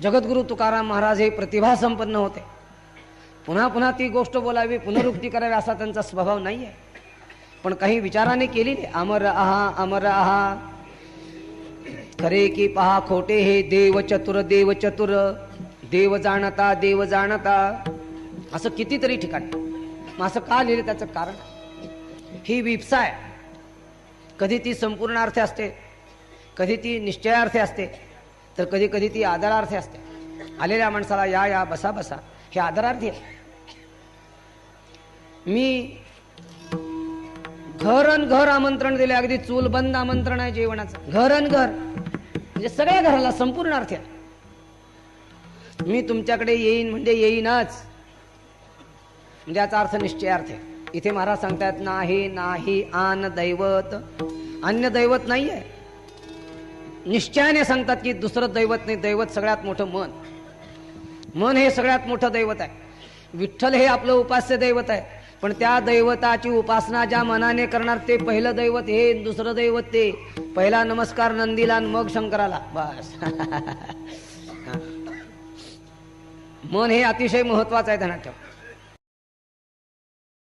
जगद्गुरु तुकाराम महाराज हे प्रतिभा संपन्न होते. पुन्हा पुन्हा ती गोष्ट बोलावी, पुनरुक्ती करावी असा त्यांचा स्वभाव नाही आहे. पण काही विचाराने केलेली अमर आहा अमर आहा, खरे की पहा खोटे हे देव चतुर देव चतुर, देव जाणता देव जाणता, असं कितीतरी ठिकाणी. मग असं का लिहिलं त्याचं कारण, ही विप्सा आहे. कधी ती संपूर्णार्थ असते, कधी ती निश्चयार्थ असते, तर कधी कधी ती आदरार्थ असते. आलेल्या माणसाला या या बसा बसा हे आदरार्थी आहे. मी घर अन घर आमंत्रण दिले, अगदी चूल बंद आमंत्रण आहे जेवणाचं. घर अन घर म्हणजे सगळ्या घराला संपूर्ण अर्थ आहे. मी तुमच्याकडे येईन म्हणजे येईनच, म्हणजे याचा अर्थ निश्चयार्थ आहे. इथे महाराज सांगतात नाही नाही आन दैवत, अन्य दैवत नाही आहे. निश्चयाने सांगतात की दुसरं दैवत नाही. दैवत सगळ्यात मोठं मन, मन हे सगळ्यात मोठं दैवत आहे. विठ्ठल हे आपलं उपास्य दैवत आहे. पण त्या दैवताची उपासना ज्या मनाने करणार ते पहिलं दैवत हे, दुसरं दैवत ते. पहिला नमस्कार नंदीला मग शंकराला, बस. मन हे अतिशय महत्वाचं आहे ध्यानात ठेवा.